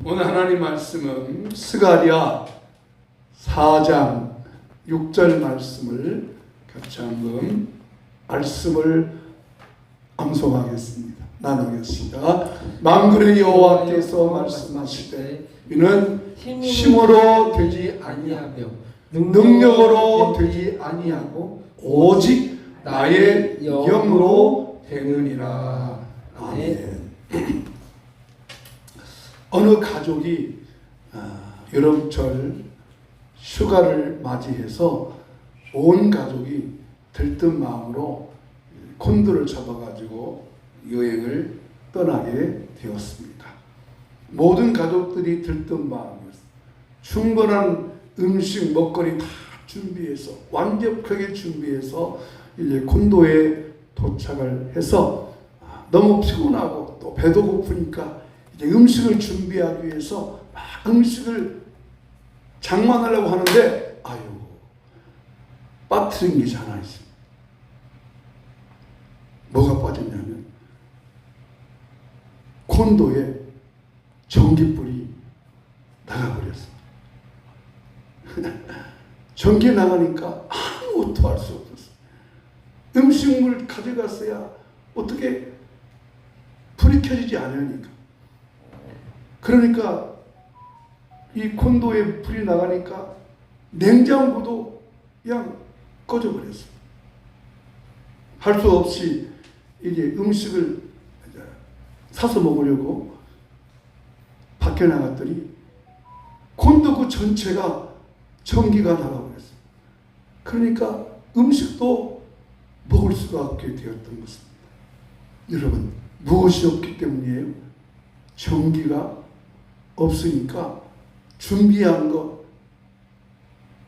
오늘 하나님 말씀은 스가랴 4장 6절 말씀을 같이 한번 말씀을 암송하겠습니다. 나누겠습니다. 만군의 여호와께서 말씀하시되 이는 힘으로 되지 아니하며 능력으로 되지 아니하고 오직 나의 영으로 되느니라. 아멘. 어느 가족이 여름철 휴가를 맞이해서 온 가족이 들뜬 마음으로 콘도를 잡아가지고 여행을 떠나게 되었습니다. 모든 가족들이 들뜬 마음이었어요. 충분한 음식, 먹거리 다 준비해서 완벽하게 준비해서 이제 콘도에 도착을 해서 너무 피곤하고 또 배도 고프니까 이제 음식을 준비하기 위해서 막 음식을 장만하려고 하는데 빠뜨린 게 하나 있습니다. 뭐가 빠졌냐면 콘도에 전기불이 나가버렸습니다. 전기 나가니까 아무것도 할 수 없었어요. 음식물 가져갔어야 어떻게 불이 켜지지 않으니까. 그러니까 이 콘도에 불이 나가니까 냉장고도 그냥 꺼져버렸어요. 할 수 없이 이제 음식을 사서 먹으려고 밖에 나갔더니 콘도 그 전체가 전기가 나가버렸어요. 그러니까 음식도 먹을 수가 없게 되었던 것입니다. 여러분, 무엇이 없기 때문이에요? 전기가 없으니까 준비한 것,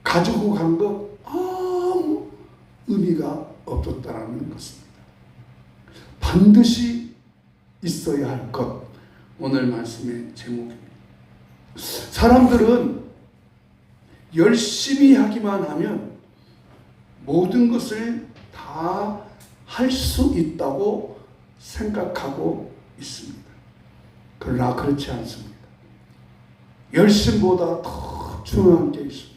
가지고 간 것 아무 의미가 없었다는 것입니다. 반드시 있어야 할 것, 오늘 말씀의 제목입니다. 사람들은 열심히 하기만 하면 모든 것을 다 할 수 있다고 생각하고 있습니다. 그러나 그렇지 않습니다. 열심보다 더 중요한 게 있습니다.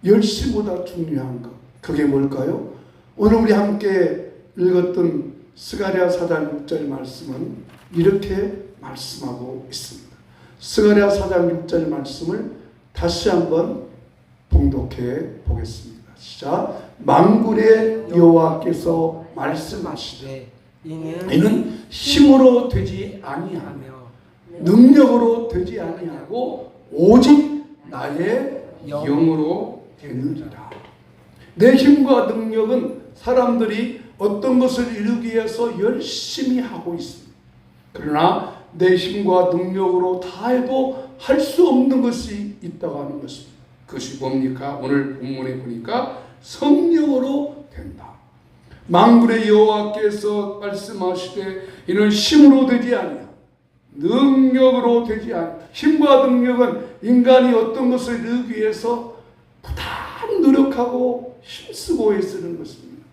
열심보다 중요한 것, 그게 뭘까요? 오늘 우리 함께 읽었던 스가랴 4장 6절 말씀은 이렇게 말씀하고 있습니다. 스가랴 4장 6절 말씀을 다시 한번 봉독해 보겠습니다. 시작. 만군의 여호와께서 말씀하시되 이는 힘으로 되지 아니하며 능력으로 되지 아니하고 오직 나의 영으로 되느니라. 내 힘과 능력은 사람들이 어떤 것을 이루기 위해서 열심히 하고 있습니다. 그러나 내 힘과 능력으로 다 해도 할 수 없는 것이 있다고 하는 것입니다. 그것이 뭡니까? 오늘 본문에 보니까 성령으로 된다. 만군의 여호와께서 말씀하시되 이는 힘으로 되지 아니하며 능력으로 되지 않아. 힘과 능력은 인간이 어떤 것을 이루기 위해서 부단히 노력하고 힘쓰고 애쓰는 것입니다.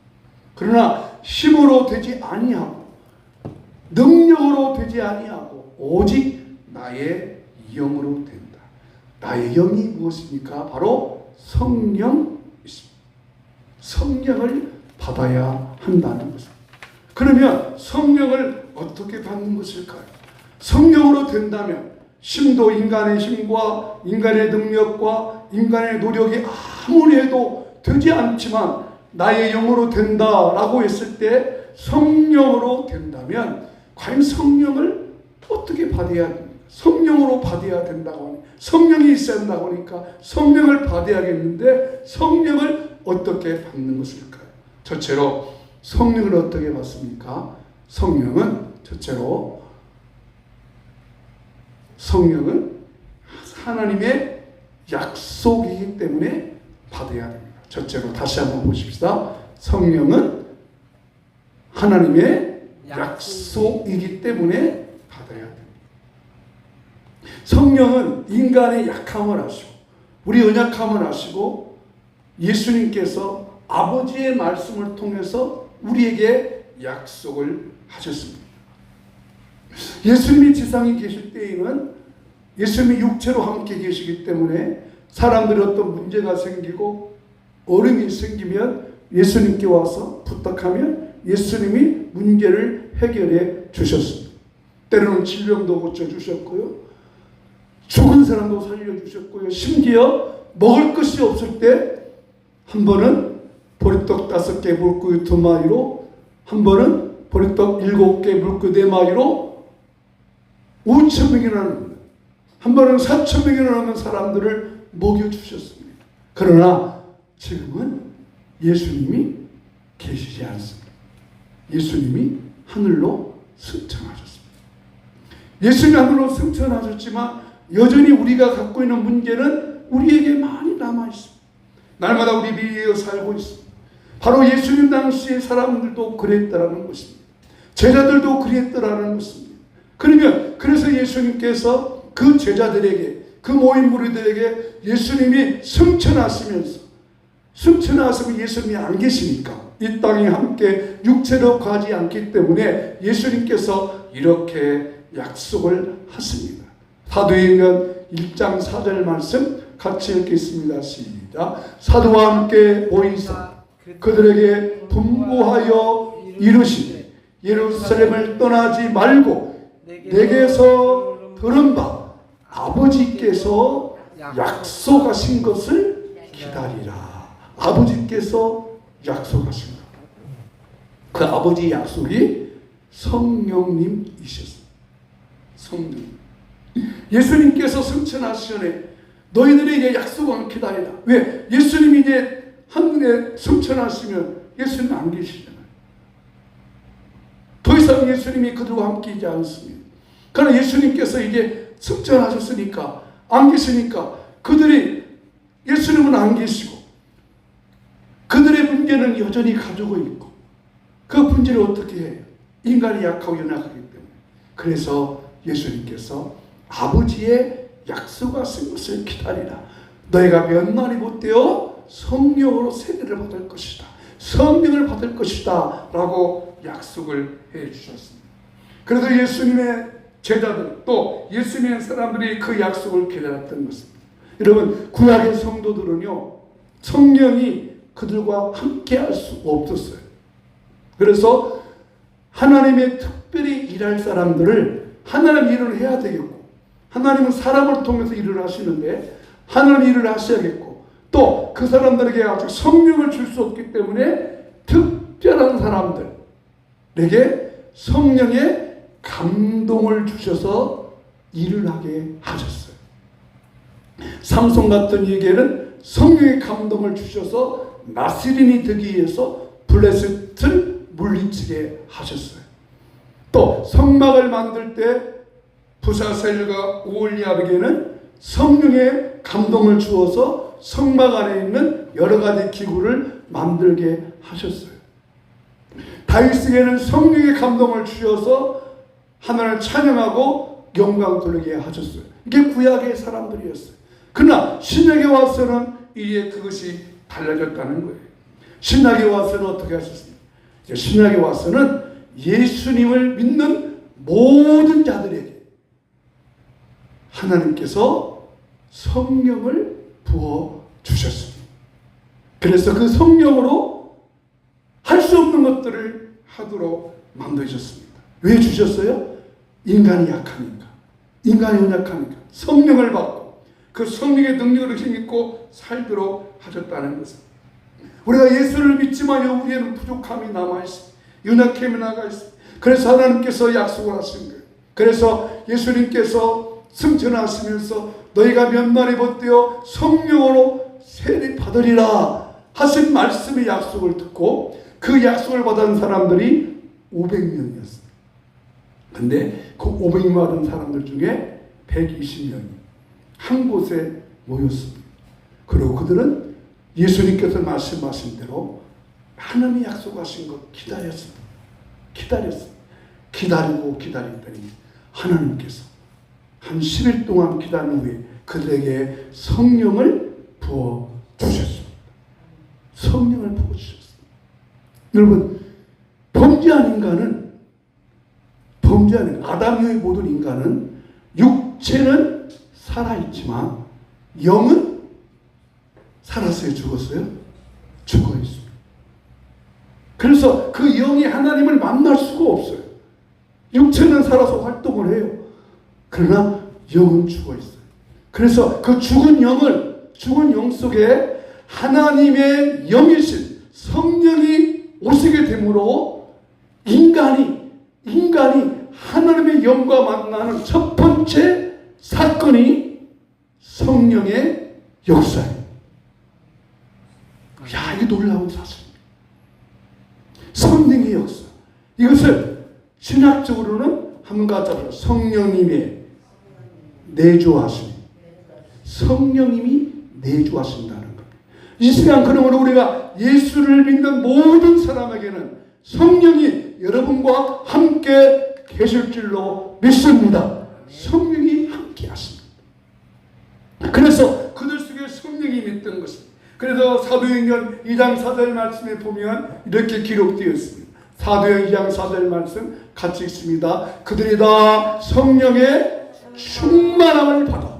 그러나 힘으로 되지 아니하고 능력으로 되지 아니하고 오직 나의 영으로 된다. 나의 영이 무엇입니까? 바로 성령이십니다. 성령을 받아야 한다는 것입니다. 그러면 성령을 어떻게 받는 것일까요? 성령으로 된다면 힘도 인간의 힘과 인간의 능력과 인간의 노력이 아무리 해도 되지 않지만 나의 영으로 된다라고 했을 때 성령으로 된다면 과연 성령을 어떻게 받아야 됩니까? 성령으로 받아야 된다고 하니 성령이 있어야 한다고 하니까 성령을 받아야겠는데 성령을 어떻게 받는 것일까요? 첫째로 성령을 어떻게 받습니까? 성령은 하나님의 약속이기 때문에 받아야 됩니다. 첫째로 다시 한번 보십시다. 성령은 하나님의 약속이기 때문에 받아야 됩니다. 성령은 인간의 약함을 아시고 우리 연약함을 아시고 예수님께서 아버지의 말씀을 통해서 우리에게 약속을 하셨습니다. 예수님이 지상에 계실 때에는 예수님이 육체로 함께 계시기 때문에 사람들이 어떤 문제가 생기고 어려움이 생기면 예수님께 와서 부탁하면 예수님이 문제를 해결해 주셨습니다. 때로는 질병도 고쳐주셨고요. 죽은 사람도 살려주셨고요. 심지어 먹을 것이 없을 때 한 번은 보리떡 5개 물고기 2마리로, 한 번은 보리떡 7개 물고기 4마리로 5,000명이나 넘는, 한 번은 4,000명이나 넘는 사람들을 먹여주셨습니다. 그러나 지금은 예수님이 계시지 않습니다. 예수님이 하늘로 승천하셨습니다. 예수님이 하늘로 승천하셨지만 여전히 우리가 갖고 있는 문제는 우리에게 많이 남아있습니다. 날마다 우리 미래에 살고 있습니다. 바로 예수님 당시의 사람들도 그랬다라는 것입니다. 제자들도 그랬다라는 것입니다. 그래서 예수님께서 그 제자들에게, 그 모인 무리들에게 예수님이 승천하시면서, 승천하시면 예수님이 안 계시니까 이 땅에 함께 육체로 가지 않기 때문에 예수님께서 이렇게 약속을 하십니다. 사도행전 1장 4절 말씀 같이 읽겠습니다. 시작. 사도와 함께 모이사 그들에게 분부하여 이르시되 예루살렘을 떠나지 말고 내게서 들은 바 아버지께서 약속하신 것을 기다리라. 아버지께서 약속하신 것. 그 아버지의 약속이 성령님이셨습니다. 성령. 예수님께서 승천하시전에 너희들이 이제 약속을 기다리라. 왜? 예수님이 이제 하늘에 승천하시면 예수님 안 계시잖아요. 더 이상 예수님이 그들과 함께 있지 않습니다. 그러나 예수님께서 이제 승천하셨으니까, 안 계시니까 그들이, 예수님은 안 계시고 그들의 문제는 여전히 가지고 있고 그 문제를 어떻게 해요? 인간이 약하고 연약하기 때문에. 그래서 예수님께서 아버지의 약속하신 것을 기다리라. 너희가 몇 날이 못되어 성령으로 세례를 받을 것이다. 성령을 받을 것이다. 라고 약속을 해 주셨습니다. 그래서 예수님의 제자들, 또 예수님의 사람들이 그 약속을 기다렸던 것입니다. 여러분, 구약의 성도들은요, 성령이 그들과 함께 할 수 없었어요. 그래서 하나님의 특별히 일할 사람들을 하나님 일을 해야 되겠고, 하나님은 사람을 통해서 일을 하시는데 하나님 일을 하셔야겠고, 또 그 사람들에게 아직 성령을 줄 수 없기 때문에 특별한 사람들에게 성령의 감동을 주셔서 일을 하게 하셨어요. 삼손 같은 에게는 성령의 감동을 주셔서 나스린이 되기 위해서 블레셋을 물리치게 하셨어요. 또 성막을 만들 때 부사셀과 오홀리압에게는 성령의 감동을 주어서 성막 안에 있는 여러 가지 기구를 만들게 하셨어요. 다윗에게는 성령의 감동을 주셔서 하나님을 찬양하고 영광 돌리게 하셨어요. 이게 구약의 사람들이었어요. 그러나 신약에 와서는 이제 그것이 달라졌다는 거예요. 신약에 와서는 어떻게 하셨습니까? 신약에 와서는 예수님을 믿는 모든 자들에게 하나님께서 성령을 부어주셨습니다. 그래서 그 성령으로 할 수 없는 것들을 하도록 만드셨습니다. 왜 주셨어요? 인간이 약하니까, 인간이 연약하니까 성령을 받고 그 성령의 능력을 힘입고 살도록 하셨다는 것입니다. 우리가 예수를 믿지만 우리에는 부족함이 남아있습니다. 연약함이 남아있습니다. 그래서 하나님께서 약속을 하신 거예요. 그래서 예수님께서 승천하시면서 너희가 몇 날이 못되어 성령으로 세례 받으리라 하신 말씀의 약속을 듣고 그 약속을 받은 사람들이 500명이었어요. 근데 그 500명 받은 사람들 중에 120명이 한 곳에 모였습니다. 그리고 그들은 예수님께서 말씀하신 대로 하나님이 약속하신 것 기다렸습니다. 기다리고 기다렸더니 하나님께서 한 10일 동안 기다린 후에 그들에게 성령을 부어주셨습니다. 성령을 부어주셨습니다. 여러분, 범죄한 인간은 아담 이후의 모든 인간은 육체는 살아있지만 영은 살았어요? 죽었어요? 죽어있어요. 그래서 그 영이 하나님을 만날 수가 없어요. 육체는 살아서 활동을 해요. 그러나 영은 죽어있어요. 그래서 그 죽은 영 속에 하나님의 영이신 성령이 오시게 되므로 인간이 하나님의 영과 만나는 첫 번째 사건이 성령의 역사예요. 야, 이게 놀라운 사실입니다. 성령의 역사. 이것을 신학적으로는 한 가지로 성령님의 내주하심. 성령님이 내주하신다는 겁니다. 이 시간 그러므로 우리가 예수를 믿는 모든 사람에게는 성령이 여러분과 함께 계실 줄로 믿습니다. 성령이 함께 하십니다. 그래서 그들 속에 성령이 있던 것입니다. 그래서 사도행전 2장 4절 말씀에 보면 이렇게 기록되어 있습니다. 사도행전 2장 4절 말씀 같이 읽습니다. 그들이 다 성령의 충만함을 받아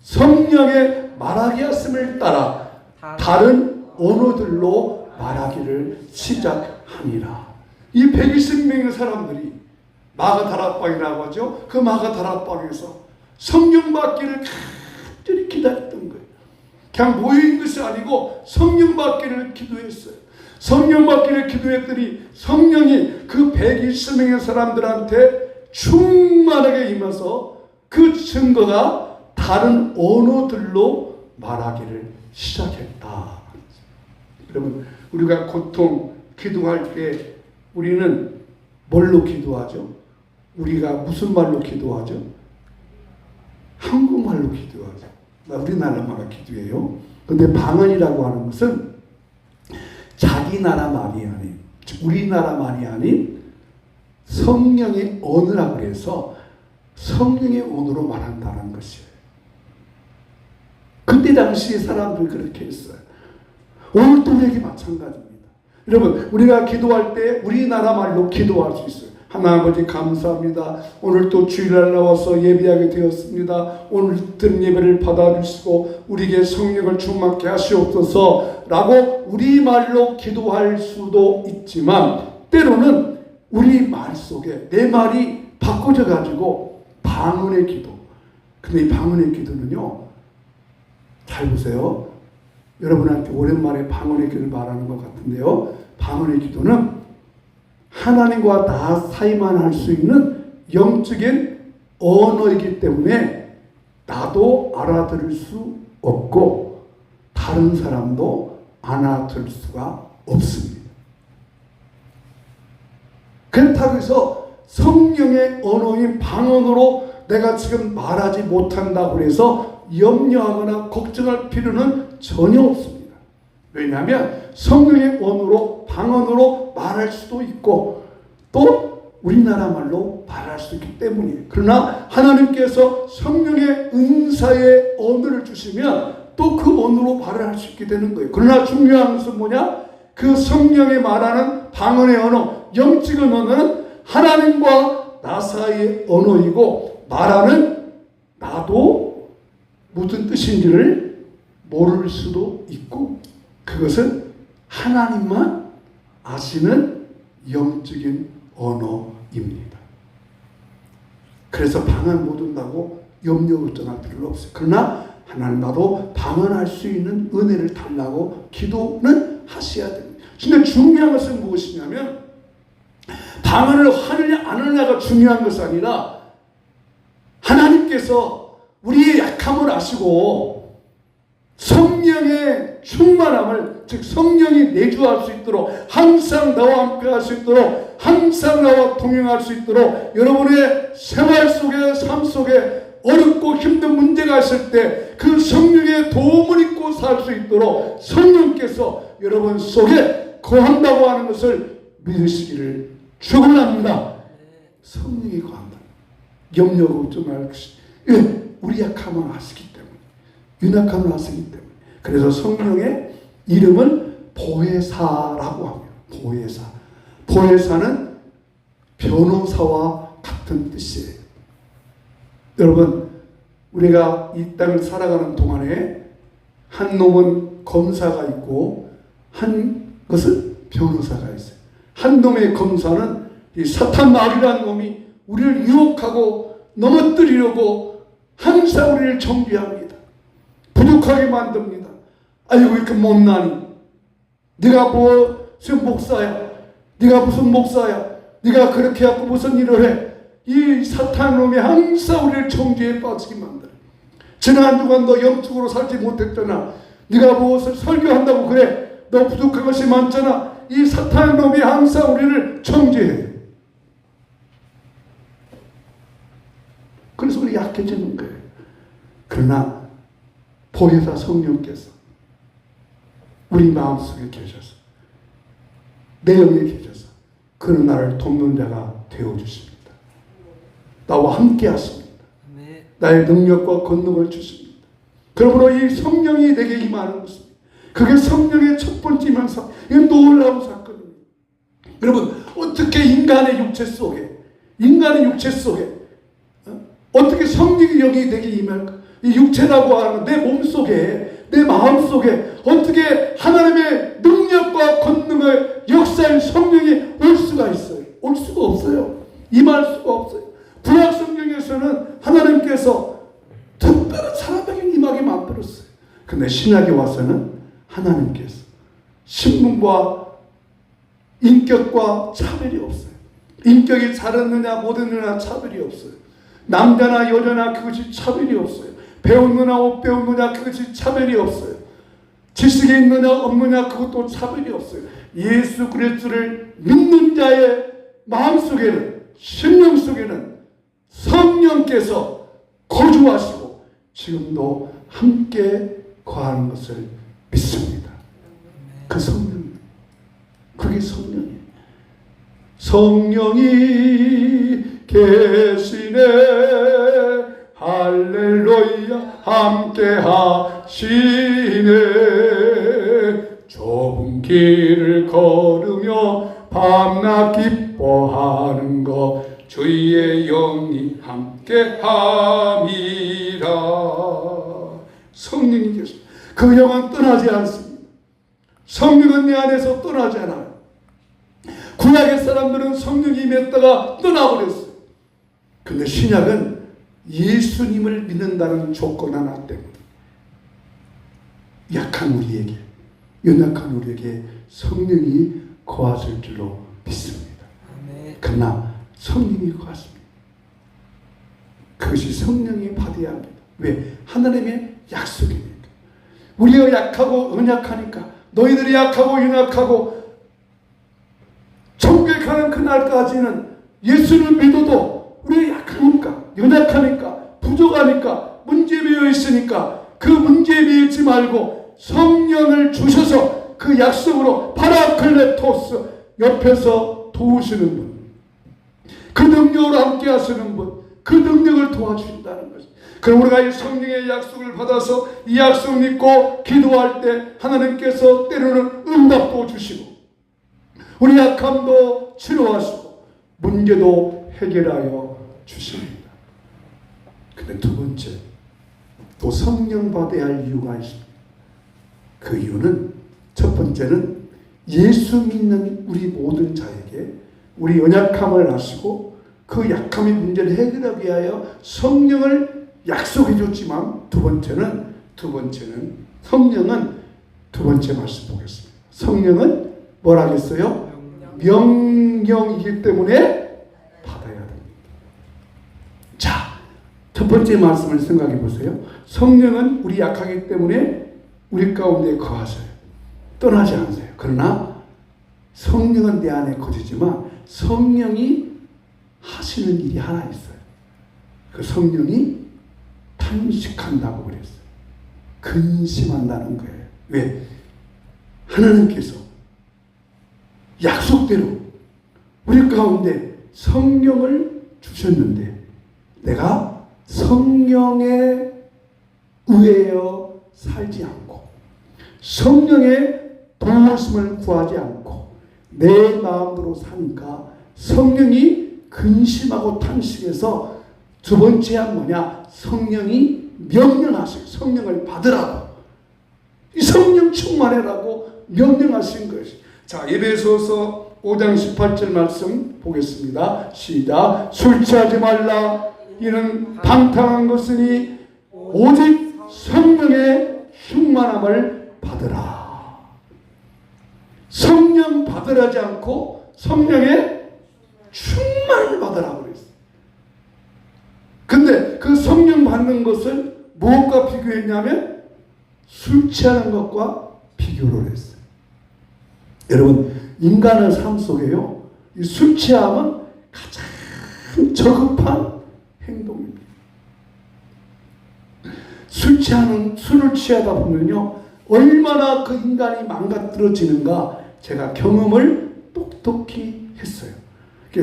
성령의 말하게 하심을 따라 다른 언어들로 말하기를 시작하니라. 이 120명의 사람들이 마가다락방이라고 하죠. 그 마가다락방에서 성령 받기를 간절히 기다렸던 거예요. 그냥 모인 것이 아니고 성령 받기를 기도했어요. 성령 받기를 기도했더니 성령이 그 120명의 사람들한테 충만하게 임해서 그 증거가 다른 언어들로 말하기를 시작했다. 여러분, 우리가 보통 기도할 때 우리는 뭘로 기도하죠? 우리가 무슨 말로 기도하죠? 한국말로 기도하죠. 우리나라말로 기도해요. 근데 방언이라고 하는 것은 자기 나라 말이 아닌, 우리나라 말이 아닌 성령의 언어라고 해서 성령의 언어로 말한다는 것이에요. 그때 당시 사람들이 그렇게 했어요. 오늘도 우리에게 마찬가지입니다. 여러분, 우리가 기도할 때 우리나라 말로 기도할 수 있어요. 하나님 아버지 감사합니다. 오늘 또 주일날 나와서 예배하게 되었습니다. 오늘 든 예배를 받아주시고 우리에게 성령을 충만케 하시옵소서 라고 우리말로 기도할 수도 있지만 때로는 우리 말 속에 내 말이 바꿔져 가지고 방언의 기도. 근데 이 방언의 기도는요, 잘 보세요. 여러분한테 오랜만에 방언의 기도를 말하는 것 같은데요. 방언의 기도는 하나님과 나 사이만 할 수 있는 영적인 언어이기 때문에 나도 알아들을 수 없고 다른 사람도 알아들을 수가 없습니다. 그렇다고 해서 성령의 언어인 방언으로 내가 지금 말하지 못한다고 해서 염려하거나 걱정할 필요는 전혀 없습니다. 왜냐하면 성령의 언어로 방언으로 말할 수도 있고 또 우리나라 말로 말할 수 있기 때문이에요. 그러나 하나님께서 성령의 은사의 언어를 주시면 또 그 언어로 말을 할 수 있게 되는 거예요. 그러나 중요한 것은 뭐냐? 그 성령이 말하는 방언의 언어, 영적인 언어는 하나님과 나 사이의 언어이고 말하는 나도 무슨 뜻인지를 모를 수도 있고 그것은 하나님만 아시는 영적인 언어입니다. 그래서 방언 못 한다고 염려 걱정할 필요는 없어요. 그러나 하나님 나도 방언할 수 있는 은혜를 달라고 기도는 하셔야 됩니다. 근데 중요한 것은 무엇이냐면 방언을 하느냐 안 하느냐가 중요한 것이 아니라 하나님께서 우리의 약함을 아시고 성령의 충만함을, 즉 성령이 내주할 수 있도록 항상 나와 함께 할 수 있도록 항상 나와 동행할 수 있도록 여러분의 생활 속에 삶 속에 어렵고 힘든 문제가 있을 때 그 성령의 도움을 입고 살 수 있도록 성령께서 여러분 속에 거한다고 하는 것을 믿으시기를 축원합니다. 성령이 거한다. 염려 걱정할 것이 우리 약함을 아시기 때문에, 윤약함을 아시기 때문에. 그래서 성령의 이름은 보혜사라고 합니다. 보혜사. 보혜사는 변호사와 같은 뜻이에요. 여러분, 우리가 이 땅을 살아가는 동안에 한 놈은 검사가 있고 한 것은 변호사가 있어요. 한 놈의 검사는 이 사탄 마귀라는 놈이 우리를 유혹하고 넘어뜨리려고 항상 우리를 정죄합니다. 부족하게 만듭니다. 아이고 이렇게 못나니, 네가 무슨 목사야, 네가 무슨 목사야, 네가 그렇게 하고 무슨 일을 해. 이 사탄 놈이 항상 우리를 정죄에 빠지게 만들어. 지난 주간 너 영적으로 살지 못했잖아, 네가 무엇을 설교한다고 그래, 너 부족한 것이 많잖아. 이 사탄 놈이 항상 우리를 정죄해. 그래서 우리 약해지는 거예요. 그러나 보혜사 성령께서 우리 마음속에 계셔서, 내 영에 계셔서 그는 나를 돕는 자가 되어주십니다. 나와 함께 하십니다. 나의 능력과 권능을 주십니다. 그러므로 이 성령이 내게 임하는 것입니다. 그게 성령의 첫 번째 임하사, 이건 놀라운 사건입니다. 여러분, 어떻게 인간의 육체 속에 어떻게 성령의 영이 내게 임할까? 이 육체라고 하는 내 몸 속에, 내 마음 속에 어떻게 하나님의 능력과 권능의 역사의 성령이 올 수가 있어요? 올 수가 없어요. 임할 수가 없어요. 구약 성경에서는 하나님께서 특별한 사람에게 임하게 만들었어요. 근데 신약에 와서는 하나님께서 신분과 인격과 차별이 없어요. 인격이 잘했느냐 못했느냐 차별이 없어요. 남자나 여자나 그것이 차별이 없어요. 배웠느냐 못 배웠느냐 그것이 차별이 없어요. 지식이 있느냐 없느냐 그것도 차별이 없어요. 예수 그리스도를 믿는 자의 마음속에는, 심령 속에는 성령께서 거주하시고 지금도 함께 거하는 것을 믿습니다. 그 성령, 그게 성령이에요. 성령이 계시네, 할렐루야, 함께 하시네. 좁은 길을 걸으며 밤낮 기뻐하는 것, 주의 영이 함께 함이라. 성령이 계십니다. 그 영은 떠나지 않습니다. 성령은 내 안에서 떠나지 않아요. 구약의 사람들은 성령이 임했다가 떠나버렸어요. 근데 신약은 예수님을 믿는다는 조건 하나 때문에 약한 우리에게, 연약한 우리에게 성령이 거하실 줄로 믿습니다. 그러나 성령이 거하십니다. 그것이 성령이 받아야 합니다. 왜? 하나님의 약속이니까. 우리가 약하고 연약하니까, 너희들이 약하고 연약하고 천국에 가는 그날까지는 예수를 믿어도 우리가 약하니까, 연약하니까, 부족하니까, 문제에 매여 있으니까 그 문제에 매여 있지 말고 성령을 주셔서 그 약속으로 파라클레토스, 옆에서 도우시는 분, 그 능력으로 함께 하시는 분, 그 능력을 도와주신다는 것입니다. 그럼 우리가 이 성령의 약속을 받아서 이 약속 믿고 기도할 때 하나님께서 때로는 응답도 주시고 우리 약함도 치료하시고 문제도 해결하여 주십니다. 근데 두 번째, 또 성령 받아야 할 이유가 있습니다. 그 이유는, 첫 번째는 예수 믿는 우리 모든 자에게 우리 연약함을 아시고 그 약함의 문제를 해결하기 위하여 성령을 약속해 줬지만, 두 번째는 성령은, 두 번째 말씀 보겠습니다. 성령은 뭘 하겠어요? 명령이기 때문에 받아야 됩니다. 자, 첫 번째 말씀을 생각해 보세요. 성령은 우리 약하기 때문에 우리 가운데 거하세요. 떠나지 않으세요. 그러나 성령은 내 안에 거주지만 성령이 하시는 일이 하나 있어요. 그 성령이 탄식한다고 그랬어요. 근심한다는 거예요. 왜? 하나님께서 약속대로 우리 가운데 성령을 주셨는데 내가 성령에 의하여 살지 않고 성령의 도우심을 구하지 않고 내 마음대로 사니까 성령이 근심하고 탄식해서 두 번째야 뭐냐? 성령이 명령하세요. 성령을 받으라고. 이 성령 충만해라고 명령하신 것이. 자, 에베소서 5장 18절 말씀 보겠습니다. 시작. 술 취하지 말라. 이는 방탕한 것이니 오직 성령의 충만함을 받으라. 성령 받으라지 않고 성령의 충만을 받으라고 그랬어요. 근데 그 성령 받는 것을 무엇과 비교했냐면 술 취하는 것과 비교를 했어요. 여러분, 인간의 삶 속에요, 이 술 취함은 가장 저급한 행동입니다. 술을 취하다 보면요, 얼마나 그 인간이 망가뜨려지는가 제가 경험을 똑똑히 했어요.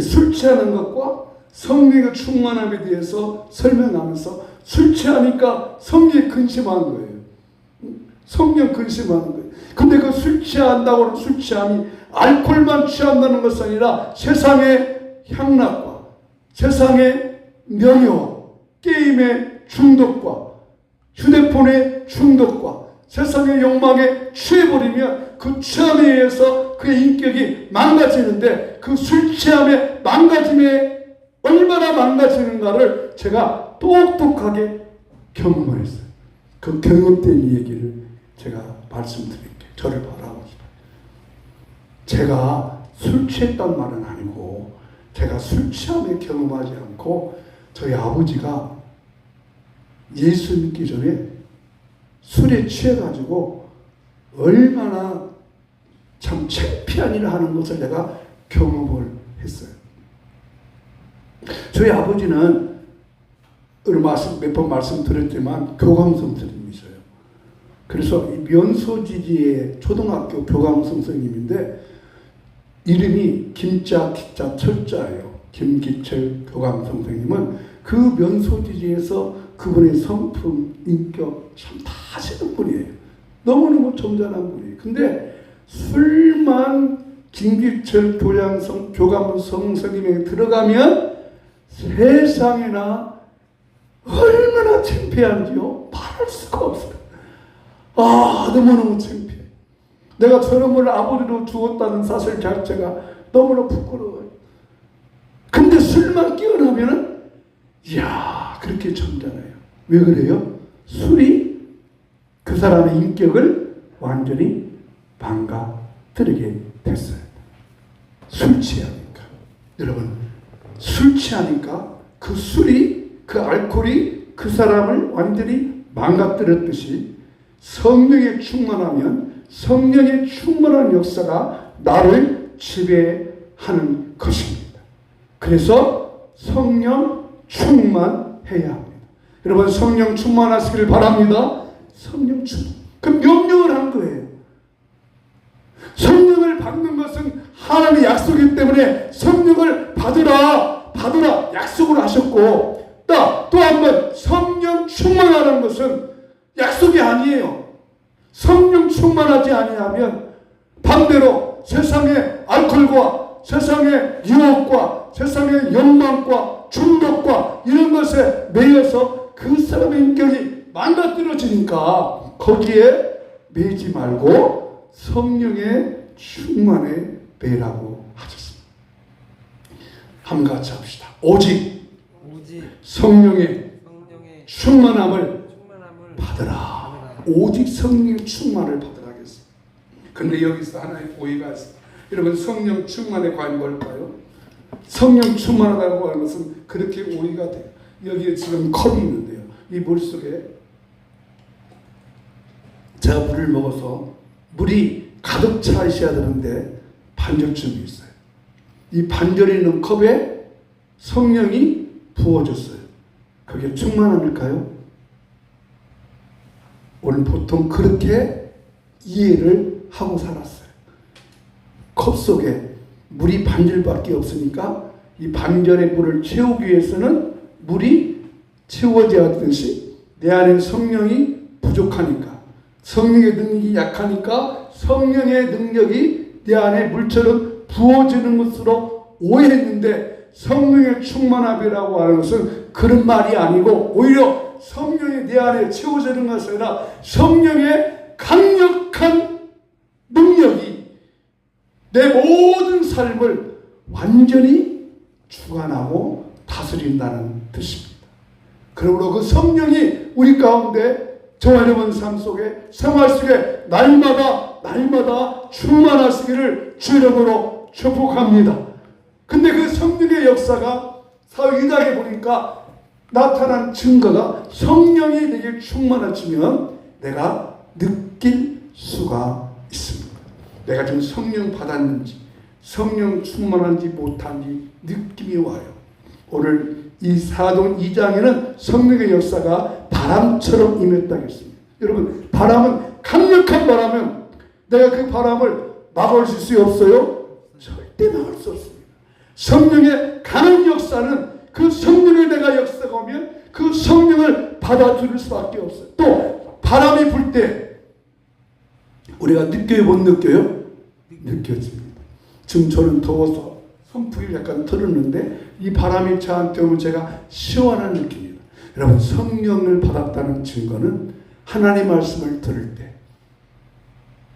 술 취하는 것과 성령의 충만함에 대해서 설명하면서 술 취하니까 성령이 근심하는 거예요. 성령 근심하는 거예요. 근데 그 술 취한다고 하는 술 취함이 알코올만 취한다는 것이 아니라 세상의 향락과 세상의 명예와 게임의 중독과 휴대폰의 중독과 세상의 욕망에 취해버리면 그 취함에 의해서 그의 인격이 망가지는데 그 술 취함의 망가짐에 얼마나 망가지는가를 제가 똑똑하게 경험을 했어요. 그 경험된 얘기를 제가 말씀드릴게요. 저를 바라보시죠. 제가 술 취했단 말은 아니고 제가 술 취함에 경험하지 않고 저희 아버지가 예수 믿기 전에 술에 취해가지고 얼마나 참 창피한 일을 하는 것을 내가 경험을 했어요. 저희 아버지는 몇 번 말씀드렸지만 교감선생님이셔요. 그래서 이 면소지지의 초등학교 교감선생님인데 이름이 김자, 기자, 철자예요. 김기철 교감선생님은 그 면소지지에서 그분의 성품, 인격 참 다 아시는 분이에요. 너무너무 점잖은 분이에요. 근데 술만 김기철 교감선생님에게 들어가면 세상에나 얼마나 창피한지요. 말할 수가 없어요. 너무너무 창피해. 내가 저놈을 아버지로 주었다는 사실 자체가 너무나 부끄러워요. 근데 술만 끼어나면은 이야, 그렇게 점잖아요. 왜 그래요? 술이 그 사람의 인격을 완전히 망가뜨리게 됐어요. 술 취하니까. 여러분, 술 취하니까 그 술이, 그 알코올이 그 사람을 완전히 망가뜨렸듯이 성령에 충만하면 성령의 충만한 역사가 나를 지배하는 것입니다. 그래서 성령 충만해야 합니다. 여러분, 성령 충만하시기를 바랍니다. 성령 충만. 그 명령을 한 거예요. 성령을 받는 것은 하나님의 약속이기 때문에 성령을 받으라 약속을 하셨고, 또 한 번 성령 충만하는 것은 약속이 아니에요. 성령 충만하지 아니하면 반대로 세상의 알코올과 세상의 유혹과 세상의 욕망과 중독과 이런 것에 매여서 그 사람의 인격이 망가뜨려지니까 거기에 매지 말고 성령의 충만에 매라고 하셨습니다. 한번 같이 합시다. 오직 성령의 충만함을 받으라. 오직 성령의 충만을 받으라 하겠습니다. 근데 여기서 하나의 오해가 있습니다. 여러분, 성령 충만에 과연 뭘까요? 성령 충만하다고 하는 것은 그렇게 오해가 돼요. 여기에 지금 컵이 있는데요. 이 물 속에 제가 물을 먹어서 물이 가득 차 있어야 되는데 반절쯤이 있어요. 이 반절에 있는 컵에 성령이 부어졌어요. 그게 충만함일까요? 오늘 보통 그렇게 이해를 하고 살았어요. 컵 속에 물이 반절밖에 없으니까 이 반절의 물을 채우기 위해서는 물이 채워져야 하듯이 내 안에 성령이 부족하니까, 성령의 능력이 약하니까 성령의 능력이 내 안에 물처럼 부어지는 것으로 오해했는데, 성령의 충만함이라고 하는 것은 그런 말이 아니고 오히려 성령이 내 안에 채워지는 것이 아니라 성령의 강력한 능력이 내 모든 삶을 완전히 주관하고 다스린다는 뜻입니다. 그러므로 그 성령이 우리 가운데 저와 여러분 삶 속에 생활 속에 날마다 충만하시기를 주 이름으로 축복합니다. 근데 그 성령의 역사가 사회이닥에 보니까 나타난 증거가 성령이 내게 충만해지면 내가 느낄 수가 있습니다. 내가 지금 성령 받았는지 성령 충만한지 못한지 느낌이 와요. 오늘 이 사도행 2장에는 성령의 역사가 바람처럼 임했다고 했습니다. 여러분, 바람은 강력한 바람은 내가 그 바람을 막을 수 없어요? 절대 막을 수 없습니다. 성령의 강한 역사는 그 성령을 내가 역사가 오면 그 성령을 받아들일 수밖에 없어요. 또 바람이 불 때 우리가 느껴요? 못 느껴요? 느껴집니다. 지금 저는 더워서 선풍기를 약간 틀었는데 이 바람이 저한테 오면 제가 시원한 느낌입니다. 여러분, 성령을 받았다는 증거는 하나님 말씀을 들을 때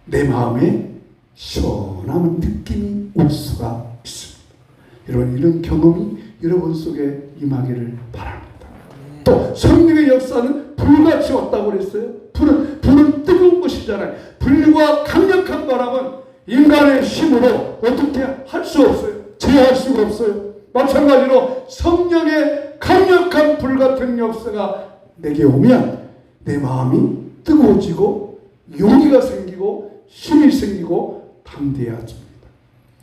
내 마음에 시원한 느낌이 올 수가 있습니다. 여러분, 이런 경험이 여러분 속에 임하기를 바랍니다. 또 성령의 역사는 불같이 왔다고 그랬어요. 불은 뜨거운 것이잖아요. 불과 강력한 바람은 인간의 힘으로 어떻게 할 수 없어요. 제어할 수가 없어요. 마찬가지로 성령의 강력한 불같은 역사가 내게 오면 내 마음이 뜨거워지고 용기가 생기고 힘이 생기고 담대해집니다.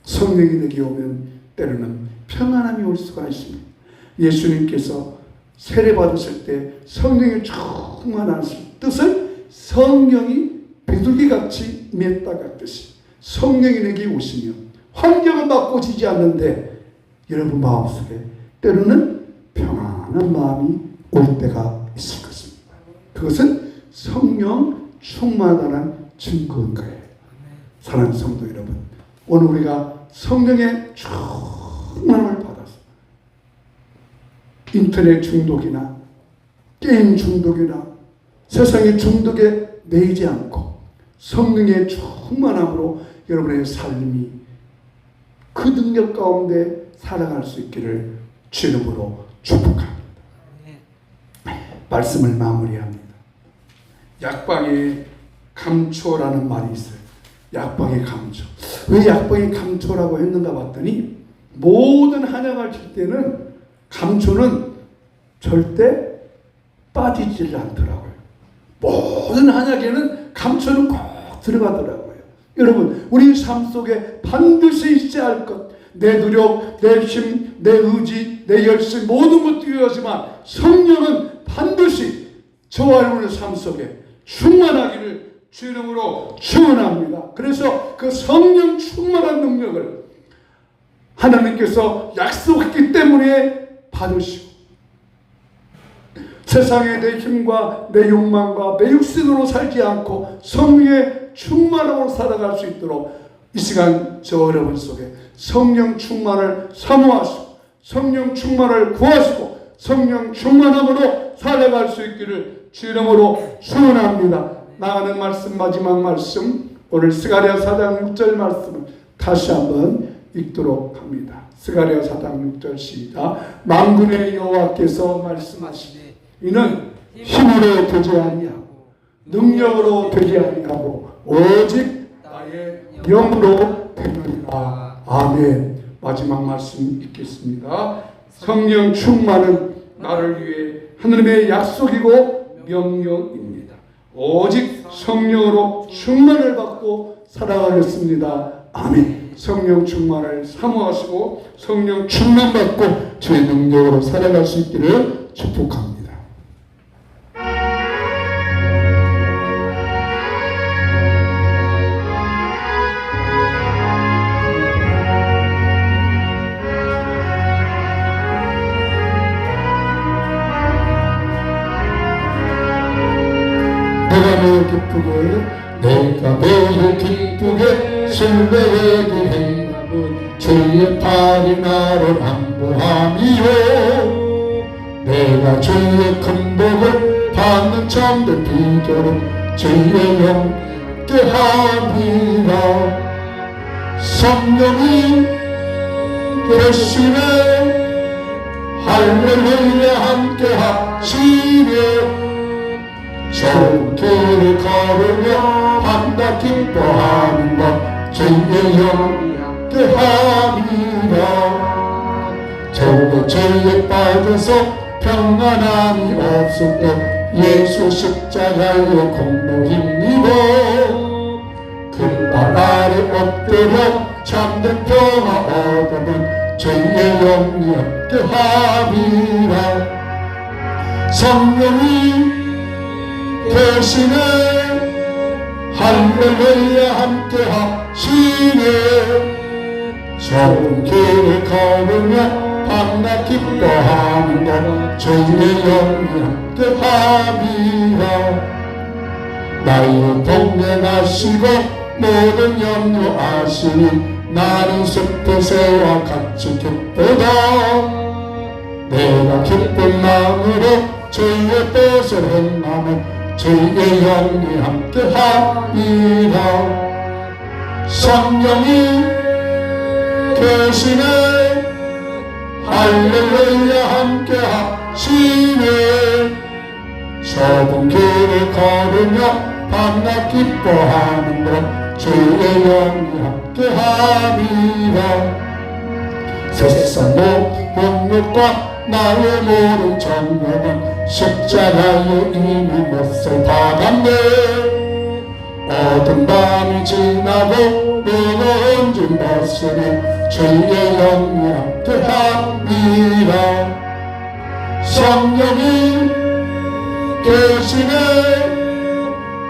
성령이 내게 오면 때로는 평안함이 올 수가 있습니다. 예수님께서 세례 받으실 때 성령이 충만하신 뜻을 성령이 비둘기같이 임했다가 뜻이 성령이 내게 오시면 환경은 바꿔지지 않는데 여러분 마음속에 때로는 평안한 마음이 올 때가 있을 것입니다. 그것은 성령 충만하다는 증거인 거예요. 사랑하는 성도 여러분, 오늘 우리가 성령의 충만함을 받아서 인터넷 중독이나 게임 중독이나 세상의 중독에 매이지 않고 성령의 충만함으로 여러분의 삶이 그 능력 가운데 살아갈 수 있기를 주 이름으로 축복합니다. 말씀을 마무리합니다. 약방의 감초라는 말이 있어요. 약방의 감초. 왜 약방의 감초라고 했는가 봤더니 모든 한약을 칠 때는 감초는 절대 빠지질 않더라고요. 모든 한약에는 감초는 꼭 들어가더라고요. 여러분, 우리 삶 속에 반드시 있어야 할 것, 내 노력, 내 힘, 내 의지, 내 열심 모든 것도 필요하지만 성령은 반드시 저와 여러분의 삶 속에 충만하기를 주 이름으로 축원합니다. 그래서 그 성령 충만한 능력을 하나님께서 약속했기 때문에 받으시고 세상에 내 힘과 내 욕망과 내 육신으로 살지 않고 성령의 충만함으로 살아갈 수 있도록 이 시간 저 여러분 속에 성령 충만을 사모하시고 성령 충만을 구하시고 성령 충만함으로 살아갈 수 있기를 주 이름으로 축원합니다. 나가는 말씀 마지막 말씀 오늘 스가랴 4장 6절 말씀을 다시 한번 읽도록 합니다. 스가랴 4장 6절 시작. 만군의 여호와께서 말씀하시되 이는 힘으로 되지 아니하고 능력으로 되지 아니하고 오직 나의 영으로 되느니라. 아멘. 마지막 말씀 읽겠습니다. 성령 충만은 나를 위해 하나님의 약속이고 명령입니다. 오직 성령으로 충만을 받고 살아가겠습니다. 아멘. 성령 충만을 사모하시고 성령 충만 받고 주의 능력으로 살아갈 수 있기를 축복합니다. 내가 매우 기쁘게 신뢰하게 행함은 주의 팔이 나를 안보함이요 내가 주의 큰 복을 받는 참된 비결은 주의 영께 함이라 성령이 계시네 할렐루야 함께 하시네 좋은 길을 걸으며 밤낮 기뻐하는 것 주의 영께 함이라 저도 죄에 빠져서 평안함이 없을 때 예수 십자가의 공로 힘입어 그 발 아래 엎드려 참된 평화 얻으면 주의 영이 함께 함이라 성령이 계시네 할렐루야 함께 하시네 좁은 길을 걸으며 밤낮 기뻐하는 것 주의 영이 함께 함이라 나의 동네 나시고 모든 염려 아시니 나는 숲의 새와 같이 기쁘다 내가 기쁜 마음으로 주의 뜻을 행하면 주의 영이 함께 하리라 성령이 계시네 할렐루야 함께 하시네 좁은 길을 걸으며 밤낮 기뻐하는 것 주의 영이 함께 함이라 세상 모든 것과 나의 모든 정욕은 십자가에 이미 못을 박았네 어두운 밤이 지나고 무거운 벗으니 주의 영이 함께 함이라 성령이 계시네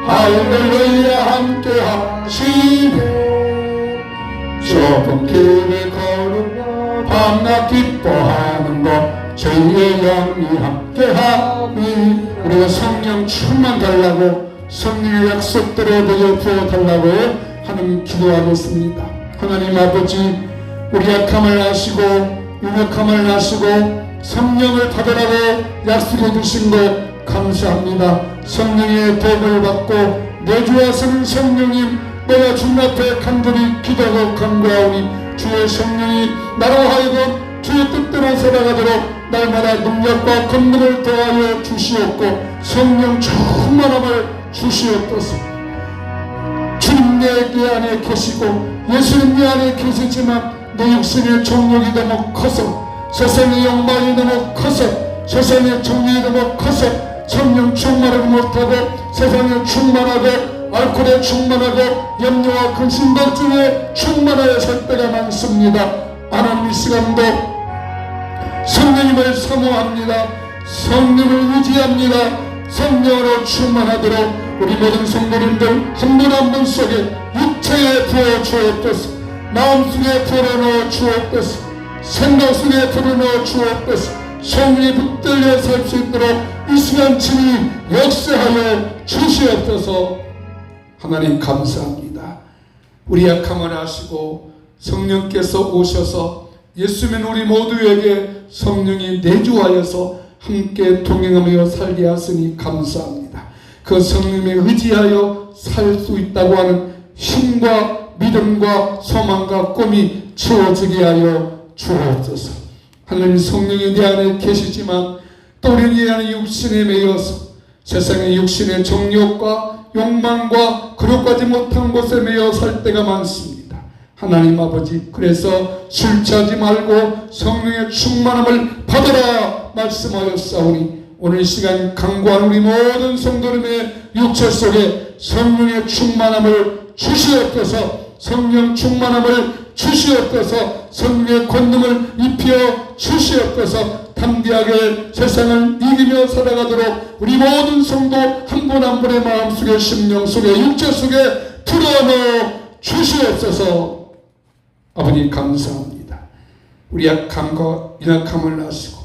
할렐루야 함께 하시네 좁은 길을 걸으며 밤낮 기뻐하는 것 주의 영이 함께 하니 우리가 성령 충만 달라고 성령의 약속대로 되어 달라고 하는 기도하겠습니다. 하나님 아버지 우리 약함을 아시고 유력함을 아시고 성령을 받으라고 약속해 주신 것 감사합니다. 성령의 도움을 받고 내주하시는 성령님 내가 주님 앞에 간절히 기도하고 간구하오니 주의 성령이 나로 하여금 주의 뜻대로 살아가도록 날마다 능력과 권능을 더하여 주시옵고 성령 충만함을 주시옵소서. 주님 내 안에 계시고 예수님 내 안에 계시지만 내 육신의 정욕이 너무 커서 세상의 욕망이 너무 커서 세상의 정욕이 너무 커서 성령 충만하지 못하고 세상에 충만하고 알코올에 충만하고 염려와 근심 걱정에 충만하여 살 때가 많습니다. 하나님 이 시간도 성령님을 사모합니다. 성령을 의지합니다. 성령으로 충만하도록 우리 모든 성도님들 한 분 한 분 속에 육체에 부어 주옵소서 마음속에 불어넣어 주옵소서 생각 속에 불어넣어 주옵소서 성령이 붙들려 살 수 있도록 이 시간 친히 역사하여 주시옵소서. 하나님 감사합니다. 우리 약함을 아시고 성령께서 오셔서 예수님 우리 모두에게 성령이 내주하여서 함께 동행하며 살게 하시니 감사합니다. 그 성령에 의지하여 살 수 있다고 하는 힘과 믿음과 소망과 꿈이 주어지게 하여 주옵소서. 하나님 성령이 내 안에 계시지만 또 우리 내 안에 육신에 매여서 세상의 육신의 정욕과 욕망과 그릇까지 못한 곳에 매여 살 때가 많습니다. 하나님 아버지 그래서 술 취하지 말고 성령의 충만함을 받으라 말씀하였사오니 오늘 시간 강구한 우리 모든 성도님의 육체 속에 성령의 충만함을 주시옵소서. 성령 충만함을 주시옵소서. 성령의 권능을 입혀 주시옵소서. 담대하게 세상을 이기며 살아가도록 우리 모든 성도 한 분 한 분의 마음속에 심령 속에 육체 속에 풀어넣어 주시옵소서. 아버님 감사합니다. 우리 약함과 연약함을 아시고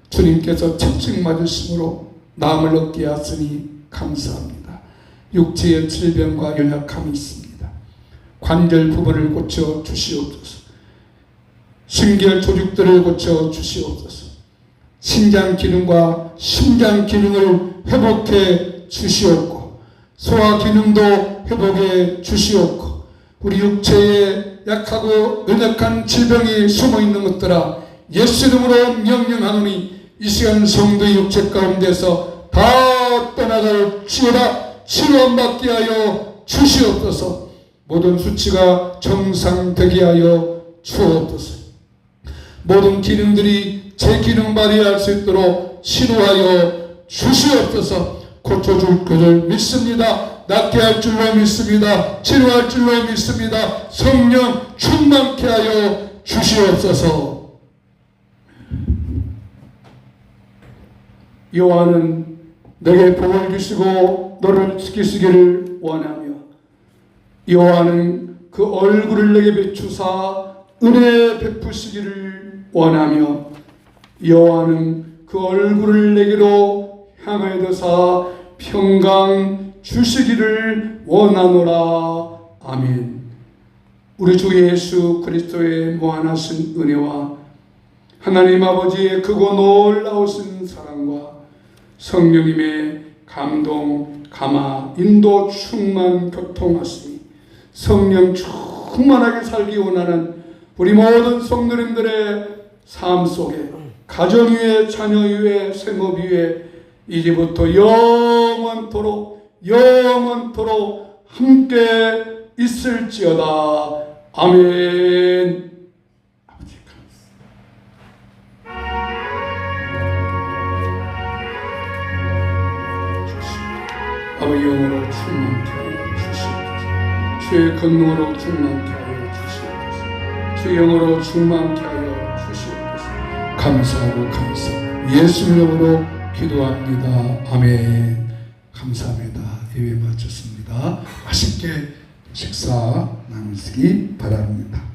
주님께서 채찍 맞으심으로 나음을 얻게 하시니 감사합니다. 육체의 질병과 연약함이 있습니다. 관절 부분을 고쳐 주시옵소서. 신결 조직들을 고쳐 주시옵소서. 신장 기능과 심장 기능을 회복해 주시옵고 소화 기능도 회복해 주시옵고 우리 육체에 약하고 연약한 질병이 숨어 있는 것들아 예수 이름으로 명령하노니 이 시간 성도의 육체 가운데서 다 떠나갈지어다 치료받게 하여 주시옵소서. 모든 수치가 정상되게 하여 주옵소서. 모든 기능들이 제 기능 발휘할 수 있도록 치료하여 주시옵소서. 고쳐줄 것을 믿습니다. 낫게 할 줄로 믿습니다. 치료할 줄로 믿습니다. 성령 충만케 하여 주시옵소서. 여호와는 내게 복을 주시고 너를 지키시기를 원하며 여호와는 그 얼굴을 내게 비추사 은혜 베푸시기를 원하며 여호와는 그 얼굴을 내게로 향하여서 평강 주시기를 원하노라. 아멘. 우리 주 예수 그리스도의 무한하신 은혜와 하나님 아버지의 크고 놀라우신 사랑과 성령님의 감동, 감화, 인도, 충만, 교통하시니 성령 충만하게 살기 원하는 우리 모든 성도님들의 삶 속에 가정 위에 자녀 위에 생업 위에 이제부터 영원토록 함께 있을지어다. 아멘. 아버지 영으로 충만케 하여 주시옵소서. 주의 권능으로 충만케 하여 주시옵소서. 주의 영으로 충만케 하여 주시옵소서. 감사하고 예수 이름으로 기도합니다. 아멘. 감사합니다. 예배 마쳤습니다. 맛있게 식사 나누시기 바랍니다.